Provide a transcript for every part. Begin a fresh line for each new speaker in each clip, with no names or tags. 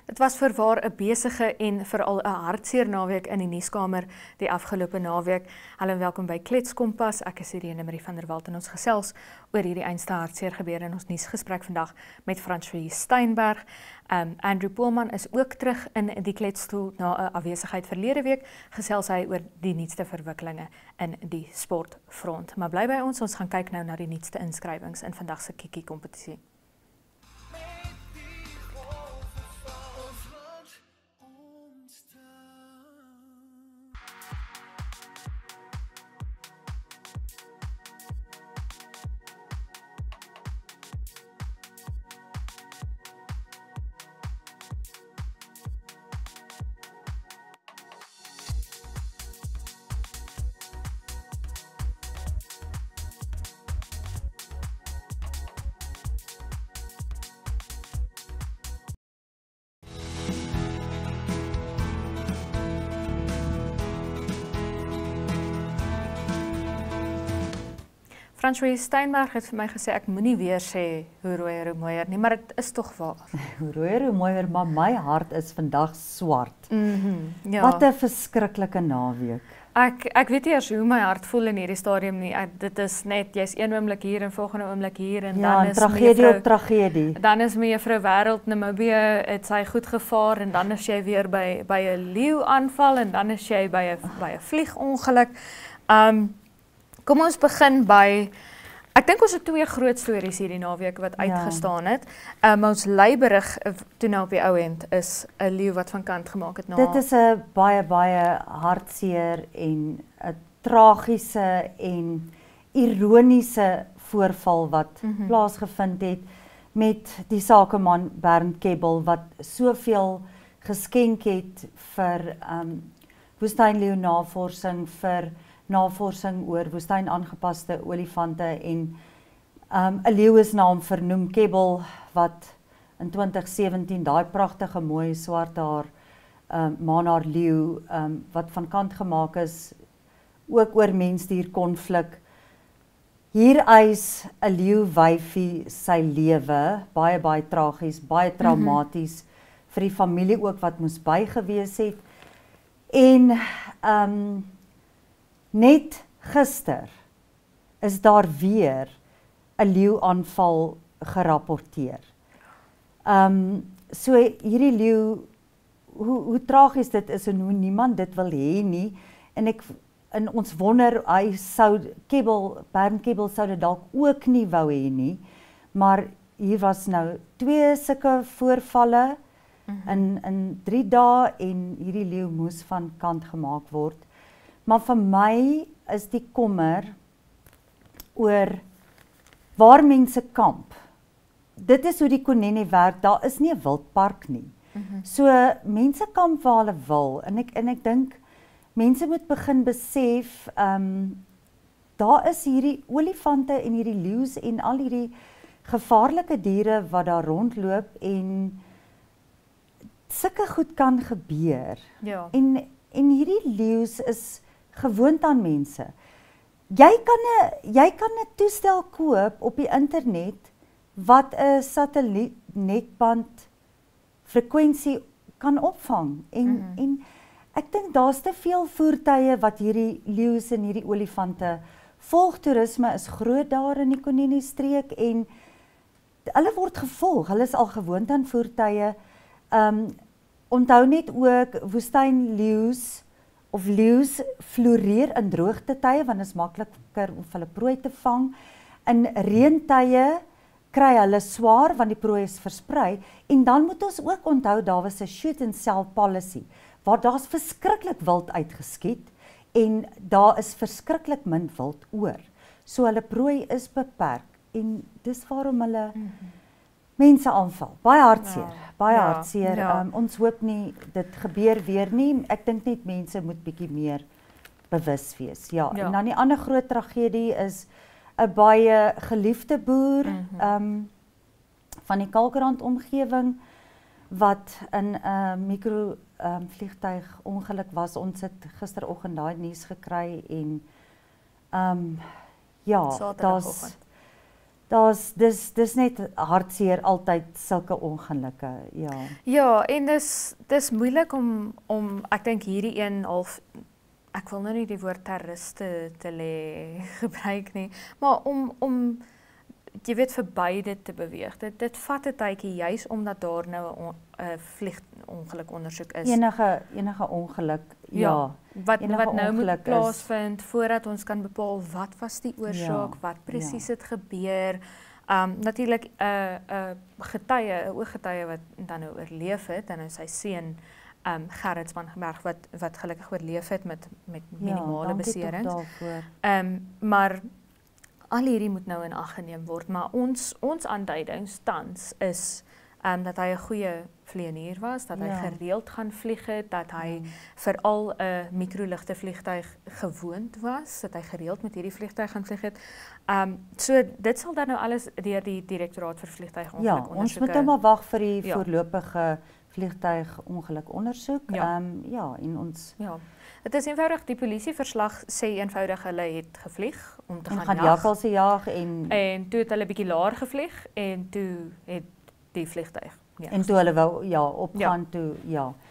Dit was voorwaar 'n besige en veral 'n hartseer naweek in die nuuskamer die afgelope naweek. Hallo en welkom by Kletskompas. Ek is Irene Marie van der Walt en ons gesels oor hierdie einste hartseer gebeure in ons nuusgesprek vandag met Francois Steinberg. Andrew Poelman is ook terug in die kletstoel na 'n afwesigheid verlede week. Gesels hy oor die nuutste verwikkelinge in die sportfront. Maar bly by ons gaan kyk nou na die nuutste inskrywings in vandag se Kiki kompetisie. Francois Steinberg het vir my gesê ek moenie weer sê hoe rooi hoe mooier nie, maar dit is tog waar.
Hoe rooi hoe mooier, maar my hart is vandag swart.
Ja.
Wat 'n verskriklike naweek.
Ek weet nie eers hoe my hart voel in hierdie stadium nie. Dit is net jy's een oomblik hier en volgende oomblik hier en
Ja,
dan is
tragedie op tragedie.
Dan is mevrou Wêreld Namibië het sy goed gevaar en dan is jy weer by 'n leeu aanval en dan is jy by 'n vliegongeluk. Kom ons begin by, ek dink ons het twee groot stories hierdie naweek wat uitgestaan het. Ons leiberig toe nou op die ou end is 'n leeu wat van kant gemaak het na.
Dit is 'n baie hartseer en 'n tragiese en ironiese voorval wat plaasgevind het met die sakeman Bernd Kebbel wat soveel geskenk het vir woestynleeu navorsing, vir navorsing oor woestyn aangepaste olifante en 'n leeu is na hom vernoem, Kebbel, wat in 2017 daai pragtige mooi swart haar maanhaar leeu wat van kant gemaak is, ook oor mens-dier konflik. Hier eis 'n leeu wyfie sy lewe, baie tragies, baie traumaties vir die familie ook wat moes bygewees het. En net gister is daar weer 'n leeuaanval gerapporteer. So hierdie leeu, hoe tragies dit is en hoe niemand dit wil hê nie. En ons wonder, Bernd Kebbel sou dit dalk ook nie wou hê nie. Maar hier was nou 2 sulke voorvalle in 3 dae en hierdie leeu moes van kant gemaak word. Maar vir my is die kommer oor waar mense kamp. Dit is hoe die Konene werk, daar is nie 'n wildpark nie. So mense kamp waar hulle wil en ek dink mense moet begin besef, daar is hierdie olifante en hierdie leeu's en al hierdie gevaarlike diere wat daar rondloop en sulke goed kan gebeur.
Ja.
En hierdie leeu's is gewoond aan mense. Jy kan 'n toestel koop op die internet wat 'n satellietnetband frekwensie kan opvang en ek dink daar's te veel voertuie wat hierdie leeu's en hierdie olifante volg. Toerisme is groot daar in die Konene streek en hulle word gevolg. Hulle is al gewoond aan voertuie. Onthou net ook woestynleeu's of leeu's floreer in droogtetye want dit is makliker om hulle prooi te vang. In reentye kry hulle swaar want die prooi is versprei en dan moet ons ook onthou daar was 'n shoot and sell policy waar daar's verskriklik wild uitgeskiet en daar is verskriklik min wild oor. So hulle prooi is beperk en dis waarom hulle mense aanval. Baie hartseer, baie hartseer. Ons hoop nie dit gebeur weer nie. Ek dink net mense moet bietjie meer bewus wees. En dan die ander groot tragedie is 'n baie geliefde boer van die Kalkrand omgewing wat in 'n vliegtuig ongeluk was. Ons het gisteroggend daai nuus gekry en dis net hartseer altyd sulke ongelukke, ja.
Ja, en dis moeilik om ek dink hierdie een half ek wil nou nie die woord terroriste te gebruik nie, maar om jy weet verby dit te beweeg. Dit vat 'n tydjie juis omdat daar nou 'n vliegongeluk ondersoek is.
Enige ongeluk, ja.
Wat nou moet plaasvind voordat ons kan bepaal wat was die oorsaak, wat presies het gebeur. Natuurlik 'n ooggetuie wat dan nou oorleef het en sy seun Gerrit Spangenberg wat gelukkig oorleef het met minimale beserings. Maar al hierdie moet nou in ag geneem word, maar ons aanduidings tans is dat hy 'n goeie vlieënier was, dat hy gereeld gaan vlieg het, dat hy veral 'n mikroligte vliegtuig gewoond was, dat hy gereeld met hierdie vliegtuig gaan vlieg het. So dit sal dan nou alles deur die Direktoraat vir Vliegtuigongeluk ondersoeke.
Ja, ons moet nou maar wag vir die voorlopige vliegtuigongelukondersoek. En ons
dit is eenvoudig, die polisieverslag sê eenvoudig hulle het gevlieg om te gaan
jakkalse jag
en toe het hulle bietjie laer gevlieg en toe het die vliegtuig
en toe hulle wou opgaan toe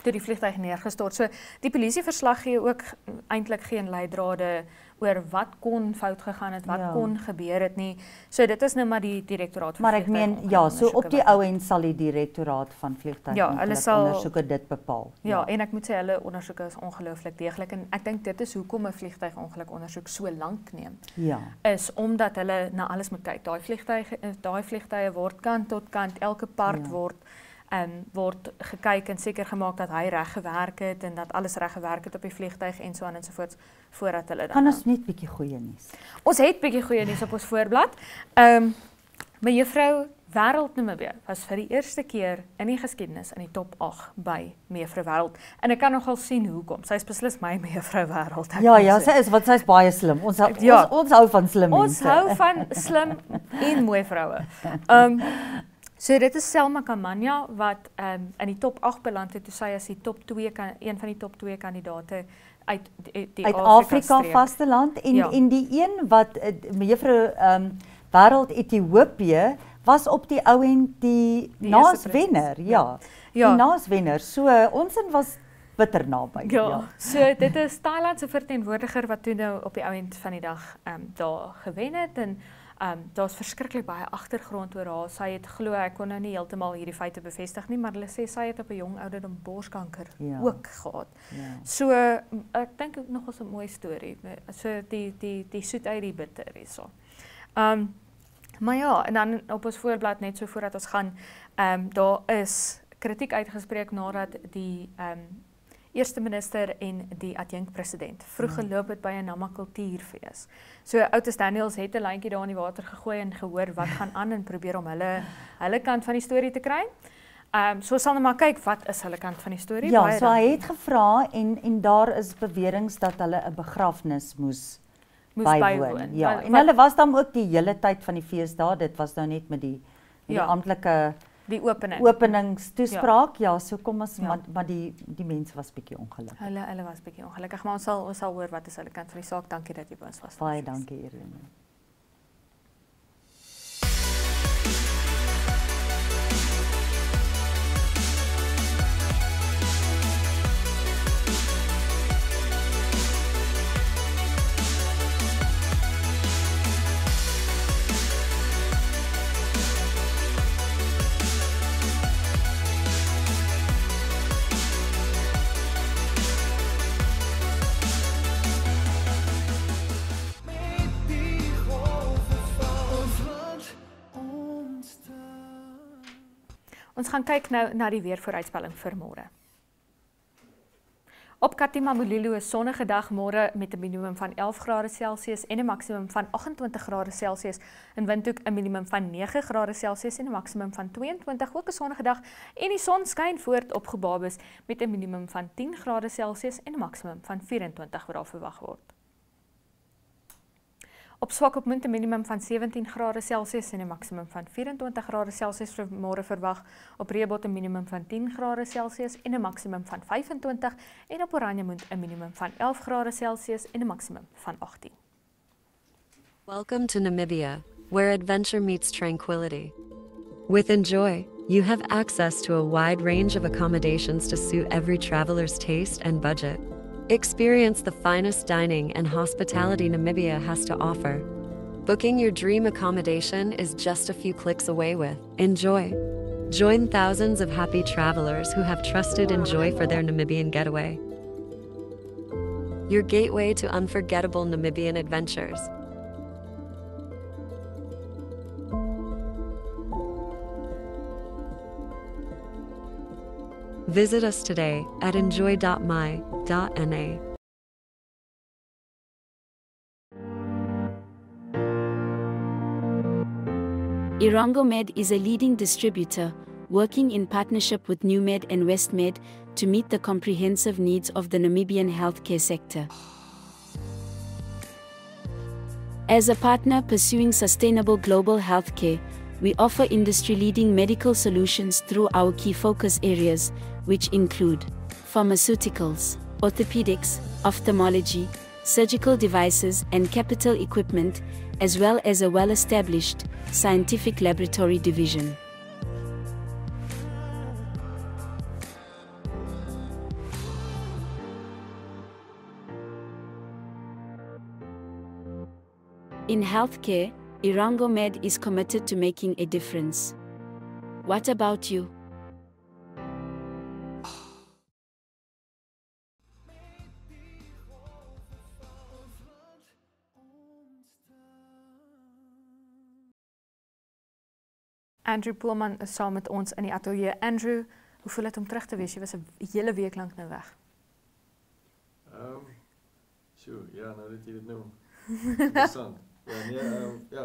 die vliegtuig neergestort. So die polisieverslag gee ook eintlik geen leidrade oor wat kon fout gegaan het, wat kon gebeur het nie. So dit is nou maar die Direktoraat vir
Vliegtuigongeluk. Maar ek meen so op die ou end sal die Direktoraat van Vliegtuigongeluk dit bepaal.
Ja, en ek moet sê hulle ondersoeke is ongelooflik deeglik en ek dink dit is hoekom 'n vliegtuigongelukondersoek so lank neem.
Ja.
Is omdat hulle na alles moet kyk. Daai vliegtuie word kant tot kant, elke part word gekyk en seker gemaak dat hy reg gewerk het en dat alles reg gewerk het op die vliegtuig en so aan en so voort voordat hulle dan.
Kan ons net bietjie goeie nuus?
Ons het bietjie goeie nuus op ons voorblad. Mevrou Wêreldnommer was vir die eerste keer in die geskiedenis in die top 8 by Mevrou Wêreld. En ek kan nogal sien hoekom. Sy is beslis my Mevrou Wêreld.
Ja, sy is, want sy is baie slim. Ons hou van slim mense.
Ons hou van slim en mooi vroue. So dit is Selma Kamanya wat in die top 8 beland het, toe sy as een van die top 2 kandidate uit
Afrika vasteland en die een wat Mevrou Wêreld Ethiopië was op die ou end die naaswenner, die naaswenner. So ons was bitter naby.
So dit is Thailand se verteenwoordiger wat toe nou op die ou end van die dag daar gewen het en daar's verskriklik baie agtergrond oor haar. Sy het glo, ek kon nou nie heeltemal hierdie feite bevestig nie, maar hulle sê sy het op 'n jong ouderdom borskanker ook gehad. So ek dink ook nog 'n mooi storie. So die soet uit die bitter hierso. Maar ja, en dan op ons voorblad net so voordat ons gaan, daar is kritiek uitgespreek nadat die eerste minister en die adjunkpresident vroeg geloop het by 'n Nama kultuurfees. So Outes Daniels het 'n lyntjie daar in die water gegooi en gehoor wat gaan aan en probeer om hulle kant van die storie te kry. So sal net maar kyk wat is hulle kant van die storie.
Ja, so hy het gevra en daar is beweringe dat hulle 'n begrafnis moes bywoon. Ja, en hulle was dan ook die hele tyd van die feesdae. Dit was nou net met die amptelike openingstoespraak. So kom ons maar die mense was bietjie ongelukkig.
Hulle was bietjie ongelukkig, maar ons sal hoor wat is hulle kant van die saak. Dankie dat jy by ons was.
Baie dankie, Irene.
Ons gaan kyk nou na die weervooruitspelling vir môre. Op Katima Mulilo is sonnige dag môre met 'n minimum van 11 grade Celsius en 'n maksimum van 28 grade Celsius. In Windhoek 'n minimum van 9 grade Celsius en 'n maksimum van 22, ook 'n sonnige dag en die son skyn voort op Gebabes met 'n minimum van 10 grade Celsius en 'n maksimum van 24 wat daar verwag word. Op Swakopmund 'n minimum van 17 grade Celsius en 'n maksimum van 24 grade Celsius vir môre verwag. Op Rehoboth 'n minimum van 10 grade Celsius en 'n maksimum van 25 en op Oranjemund 'n minimum van 11 grade Celsius en 'n maksimum van 18.
Welcome to Namibia, where adventure meets tranquility. With Enjoy, you have access to a wide range of accommodations to suit every traveler's taste and budget. Experience the finest dining and hospitality Namibia has to offer. Booking your dream accommodation is just a few clicks away with Enjoy. Join thousands of happy travelers who have trusted Enjoy for their Namibian getaway. Your gateway to unforgettable Namibian adventures. Visit us today at enjoy.my.na.
Irongo Med is a leading distributor, working in partnership with NewMed and WestMed to meet the comprehensive needs of the Namibian healthcare sector. As a partner pursuing sustainable global healthcare, we offer industry-leading medical solutions through our key focus areas, which include pharmaceuticals, orthopedics, ophthalmology, surgical devices and capital equipment, as well as a well-established scientific laboratory division. In healthcare, Irongo Med is committed to making a difference. What about you?
Andrew Poelman is saam met ons in die ateljee. Andrew, hoe voel dit om terug te wees? Jy was 'n hele week lank nou weg.
Ja, nou dat jy dit nou. Interessant. Ja, nee, ja,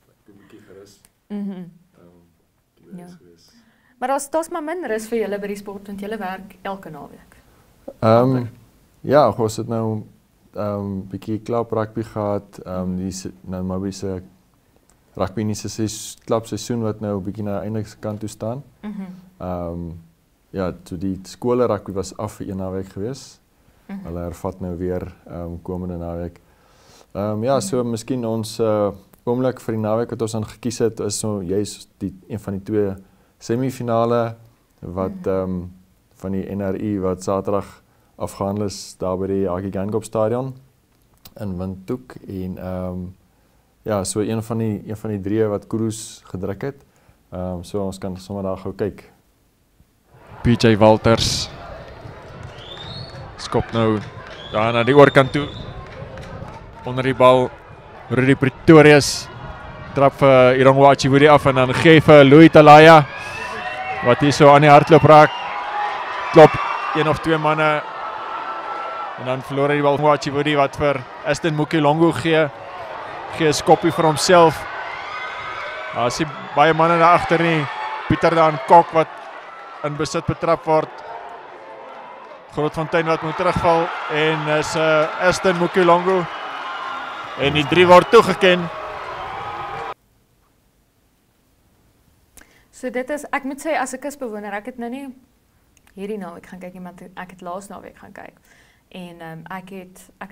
ek 'n bietjie gerus.
Ja. Maar daar's maar min rus vir julle by die sport, want julle werk elke naweek.
Ja, ons het nou bietjie klap rugby gehad, die Namibië se rugby nie se klapseisoen wat nou bietjie na einde kant toe staan. Ja, toe die skole rugby was af vir 1 naweek gewees. Hulle hervat nou weer komende naweek. Ja, so miskien ons oomblik vir die naweek wat ons aan gekies het is so juist een van die 2 semifinale wat van die NRI wat Saterdag afgehandel is daar by die Haki Geingob stadion in Windhoek en ja, so een van die 3 wat Kurus gedruk het. So ons kan sommer daar gou kyk.
PJ Walters skop nou daar na die oorkant toe. Onder die bal, Rudy Pretorius trap vir Irongo Achibudi af en dan gee vir Louis Talaya wat hier so aan die hardloop raak. Klop 1 of 2 manne en dan verloor hy die bal Achibudi wat vir Aston Mukilongo gee 'n skoppie vir homself. Daar is baie manne daar agter nie. Pieter Dan Kok wat in besit betrap word. Grootfontein wat moet terugval en is Aston Mukilongo. En die 3 word toegeken.
So dit is, ek moet sê as 'n kusbewoner, ek het nou nie hierdie naweek gaan kyk nie, maar ek het laas naweek gaan kyk. En ek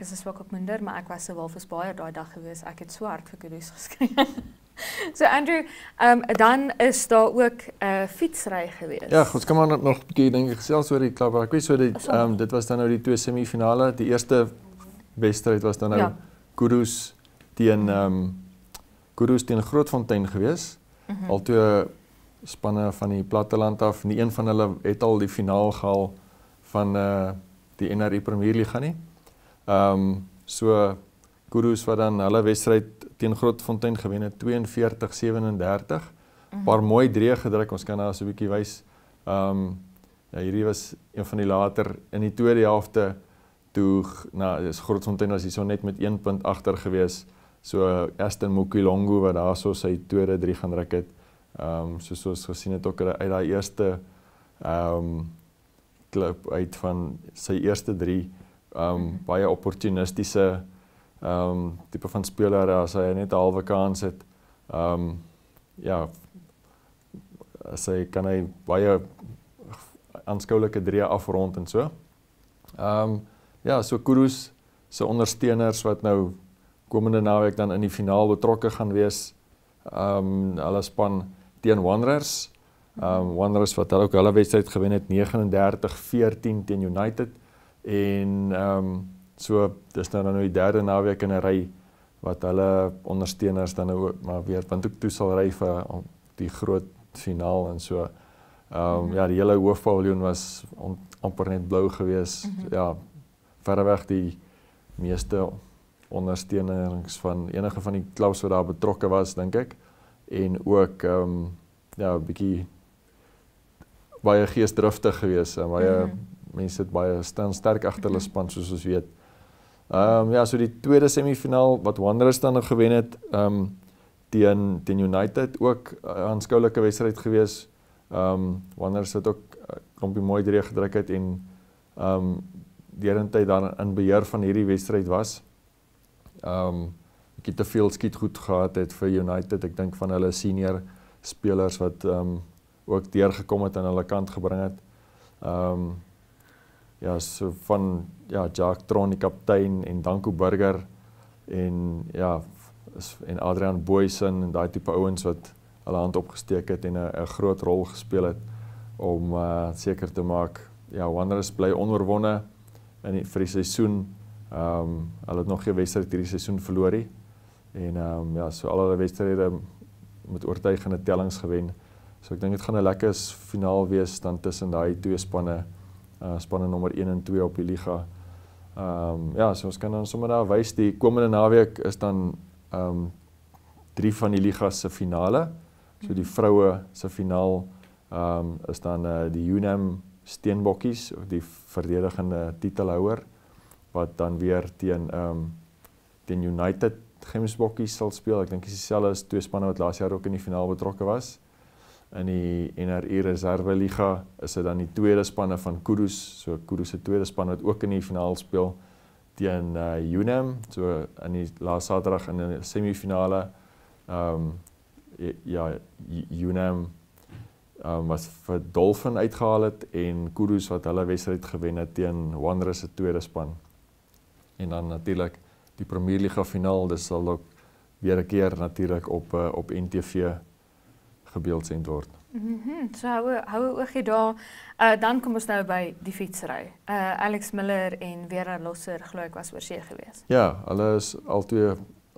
is 'n swak opminder, maar ek was se Walvis Baai daai dag gewees. Ek het so hard vir Kurus geskryf. So Andrew, dan is daar ook 'n fietsry gewees.
Ja, ons kan maar nog 'n bietjie dink gesels oor die klap. Ek weet so dit was dan nou die 2 semifinale. Die eerste wedstryd was dan nou Kurus teen Grootfontein gewees. Al 2 spanne van die platteland af. Nie een van hulle het al die finaal gehaal van die NRI Premier Liga nie. So Kurus wat dan hulle wedstryd teen Grootfontein gewen het 42-37. Paar mooi dreë gedruk. Ons kan daar so 'n bietjie wys. Ja, hierdie was een van die later in die tweede helfte toe Grootfontein was hier so net met 1 punt agter gewees. So Aston Mukilongo wat daar so sy tweede 3 gaan druk het. Soos ons gesien het ook uit daai eerste klip uit van sy eerste 3 baie opportunistiese tipe van speler as hy net 'n halwe kans het. Ja, kan hy baie aanskoulike 3 afrond en so. Ja, so Kurus se ondersteuners wat nou komende naweek dan in die finaal betrokke gaan wees. hulle span teen Wanderers. Wanderers wat ook hulle wedstryd gewen het 39-14 teen United en so dis nou die derde naweek in 'n ry wat hulle ondersteuners dan nou maar weer want ook toe sal ry vir die groot finaal en so. Ja, die hele hoofpaviljoen was amper net blou gewees. Ja, verreweg die meeste ondersteunings van enige van die klubs wat daar betrokke was, dink ek. En ook ja, 'n bietjie baie geesdriftig gewees en baie mense het baie sterk agter hulle span soos ons weet. Ja, so die tweede semifinaal wat Wanderers dan nog gewen het, teen United ook 'n aanskoulike wedstryd gewees. Wanderers het ook klompie mooi deur gedruk het en derentyd dan in beheer van hierdie wedstryd was. Bietjie te veel skietgoed gehad het vir United. Ek dink van hulle senior spelers wat ook deurgekom het aan hulle kant gebring het. Ja, so van Jacques Tron die kaptein en Danko Burger en en Adrian Boysen en daai tipe ouens wat hulle hand opgesteek het en 'n groot rol gespeel het om seker te maak Wanderers bly onoorwonde vir die seisoen. Hulle het nog geen wedstryd hierdie seisoen verloor nie. En so al hulle wedstryde met oortuigende tellings gewen. So ek dink dit gaan 'n lekker finaal wees dan tussen daai twee spanne. Spanne nommer 1 en 2 op die liga. So ons kan dan sommer daar wys die komende naweek is dan 3 van die liga se finale. So die vroue se finaal is dan die UNAM Steenbokkies, die verdedigende titelhouer wat dan weer teen United Gemsbokkies sal speel. Ek dink dis dieselfde as twee spanne wat laas jaar ook in die finaal betrokke was. In die NRI Reserve Liga is dit dan die tweede spanne van Kudus, so Kudus se tweede span wat ook in die finaal speel teen UNAM, so in die laaste Saterdag in die semifinale. UNAM was vir Dolphin uitgehaal het en Kudus wat hulle wedstryd gewen het teen Wanderers se tweede span. En dan natuurlik die Premier Liga finaal, dis sal ook weer 'n keer natuurlik op NTV gebeeldsend word.
So hou 'n oogie daar. Dan kom ons nou by die fietsry. Alex Miller en Vera Losser glo ek was oorsee gewees.
Ja, hulle is albei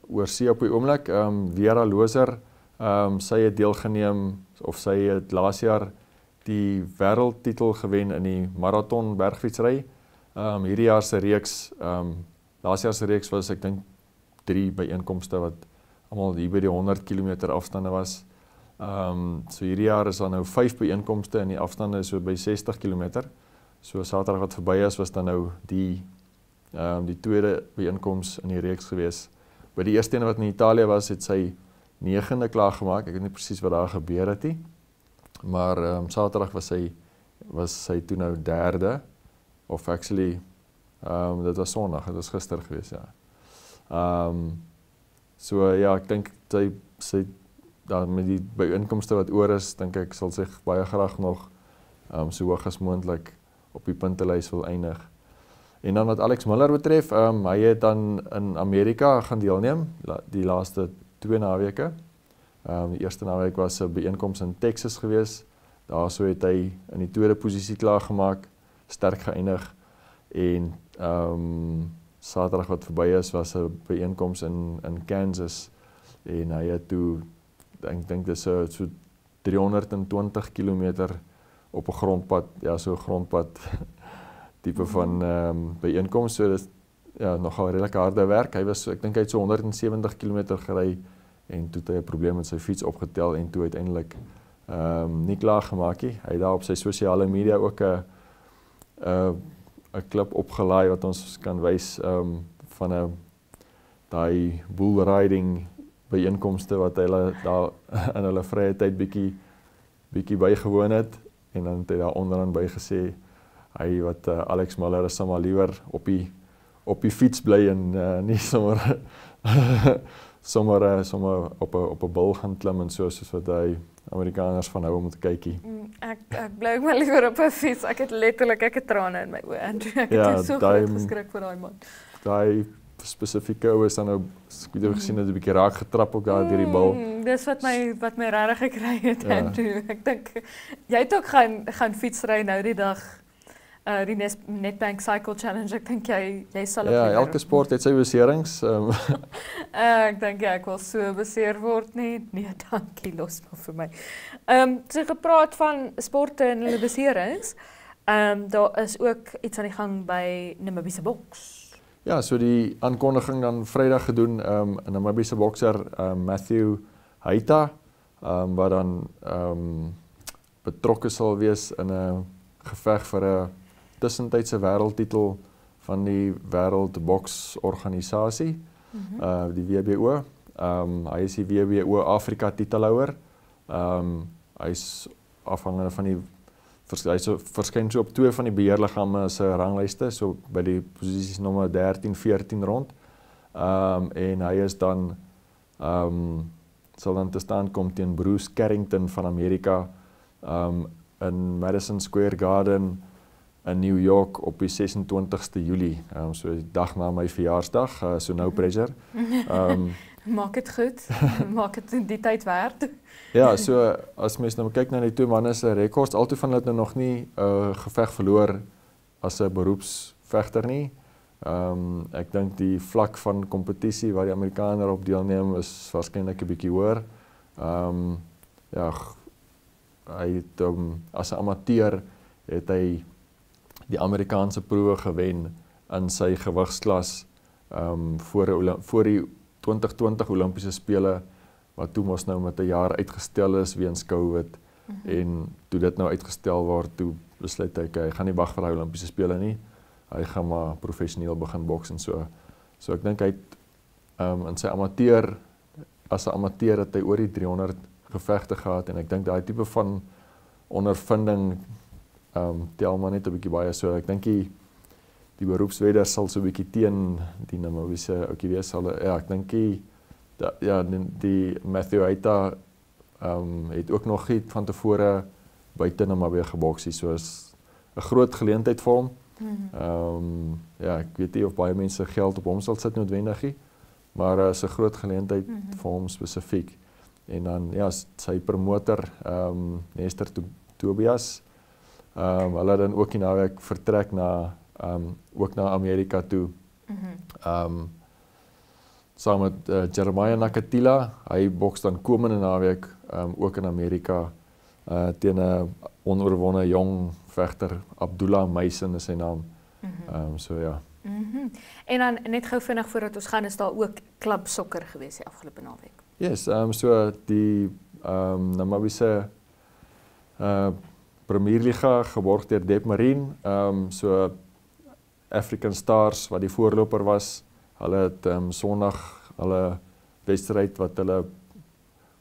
oorsee op die oomblik. Vera Losser, sy het deelgeneem of sy het laas jaar die wêreldtitel gewen in die marathon bergfietsry. Hierdie jaar se reeks, laas jaar se reeks was ek dink 3 byeenkomste wat almal hier by die 100 km afstande was. So hierdie jaar is daar nou 5 byeenkomste en die afstande is so by 60 km. So Saterdag wat verby is was dan nou die tweede byeenkoms in die reeks gewees. By die eerste een wat in Italië was, het sy 9de klaar gemaak. Ek weet nie presies wat daar gebeur het nie. Maar Saterdag was sy toe nou 3de of actually dit was Sondag, dit was gister gewees, ja. So ja, ek dink sy dan met die byeenkomste wat oor is, dink ek sal sig baie graag nog so hoog as moontlik op die puntelys wil eindig. En dan wat Alex Miller betref, hy het dan in Amerika gaan deelneem, die laaste 2 naweke. Die eerste naweek was 'n byeenkoms in Texas gewees. Daarso het hy in die tweede posisie klaar gemaak, sterk geëindig. En Saterdag wat verby is, was 'n byeenkoms in Kansas en hy het toe ek dink dis so 320 km op 'n grondpad, ja, so 'n grondpad tipe van byeenkoms. So dis ja, nogal redelik harde werk. Ek dink hy het so 170 km gery en toe het hy 'n probleem met sy fiets opgetel en toe uiteindelik nie klaar gemaak nie. Hy het daar op sy sosiale media ook 'n klip opgelaai wat ons kan wys van daai bull riding byeenkomste wat hulle daar in hulle vrye tyd bietjie bygewoon het en dan het hy daar onderaan by gesê hy wat Alex Miller is sommer liewer op die fiets bly en nie sommer op 'n bil gaan klim en soos wat hy Amerikaners van hou om te kykie.
Ek bly maar liewer op 'n fiets. Ek het trane in my oë en ek het so geskrik vir daai man.
Daai spesifieke ou is dan nou ek het gesien het 'n bietjie raak getrap ook daar deur die bal.
Dis wat my regtig gekry het
Ja.
Andrew. Ek dink jy het ook gaan fietsry nou die dag. Die Nedbank Cycle Challenge, ek dink jy sal
Ja, elke sport het sy beserings.
Ek dink ek wil so beseer word nie. Nee, dankie, los maar vir my. So gepraat van sporte en hulle beserings. Daar is ook iets aan die gang by Namibiese boks.
Ja, so die aankondiging dan Vrydag gedoen, 'n Namibiese bokser, Matthew Heita, wat dan betrokke sal wees in 'n geveg vir 'n tussentydse wêreldtitel van die Wêreldboksorganisasie, die WBO. Hy is die WBO Afrika titelhouer. Hy is afhangende van die hy verskyn so op 2 van die beheerliggame se ranglyste, so by die posisies nommer 13, 14 rond. En hy is dan sal dan te staan kom teen Bruce Carrington van Amerika in Madison Square Garden in New York op die 26ste Julie. So die dag na my verjaarsdag, so no pressure.
Maak dit goed. Maak dit die tyd werd.
Ja, so as mens nou kyk na die twee manne se rekords, altyd van hulle het nou nog nie geveg verloor as 'n beroepsvegter nie. Ek dink die vlak van kompetisie waar die Amerikaner op deelneem is waarskynlik 'n bietjie hoër. Ja, hy het as 'n amateur het hy die Amerikaanse proewe gewen in sy gewigsklas voor die 2020 Olimpiese spele wat toe mos nou met 'n jaar uitgestel is weens COVID en toe dit nou uitgestel word, toe besluit hy gaan nie wag vir die Olimpiese spele nie. Hy gaan maar professioneel begin boks en so. So ek dink hy het in sy as 'n amateur het hy oor die 300 gevegte gehad en ek dink daai tipe van ondervinding tel maar net 'n bietjie baie, so ek dink die beroepswedder sal so 'n bietjie teen die Namibiese ouetjie wees, ja, ek dink die Matthew Heita het ook nog iets van tevore buite Namibië geboksie, so is 'n groot geleentheid vir hom. Ja, ek weet nie of baie mense geld op hom sal sit noodwendig nie, maar is 'n groot geleentheid vir hom spesifiek. En dan ja, sy promotor Nestor Tobias, hulle dan ook die naweek vertrek ook na Amerika toe. Saam met Jeremiah Nakatila, hy boks dan komende naweek ook in Amerika teen 'n onoorwonde jong vegter, Abdullah Mason is sy naam. So ja.
En dan net gou vinnig voordat ons gaan, is daar ook klub sokker gewees die afgelope naweek.
Yes, so die Namibiese Premierliga geborg deur Deb Marine, so African Stars wat die voorloper was, hulle het Sondag hulle wedstryd wat hulle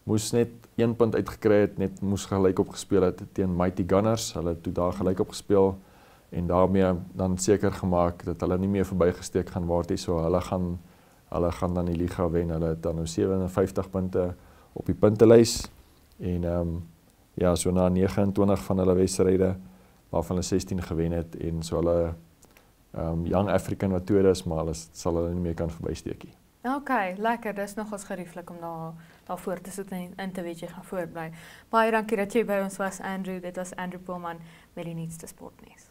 moes net 1 punt uitgekry het, net moes gelyk opgespeel het teen Mighty Gunners, hulle het toe daar gelyk opgespeel en daarmee dan seker gemaak dat hulle nie meer verbygesteek gaan word nie, so hulle gaan dan die liga wen, hulle het dan nou 57 punte op die puntelys en ja, so na 29 van hulle wedstryde waarvan hulle 16 gewen het en so hulle Young African wat tweede is, maar hulle sal hulle nie meer kan verbysteek nie.
Okay, lekker, dis nogals gerieflik om daar voor te sit en te weet jy gaan voortbly. Baie dankie dat jy by ons was, Andrew. Dit was Andrew Poelman met die nuutste sportnuus.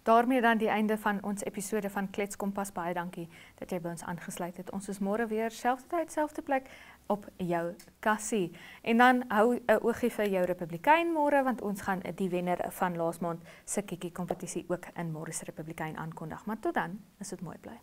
Daarmee dan die einde van ons episode van Klets Kompas. Baie dankie dat jy by ons aangesluit het. Ons is môre weer selfde tyd, selfde plek op jou kassie. En dan hou 'n oogie vir jou Republikein môre, want ons gaan die wenner van laas maand se kikkie kompetisie ook in môre se Republikein aankondig. Maar tot dan, is dit mooi bly.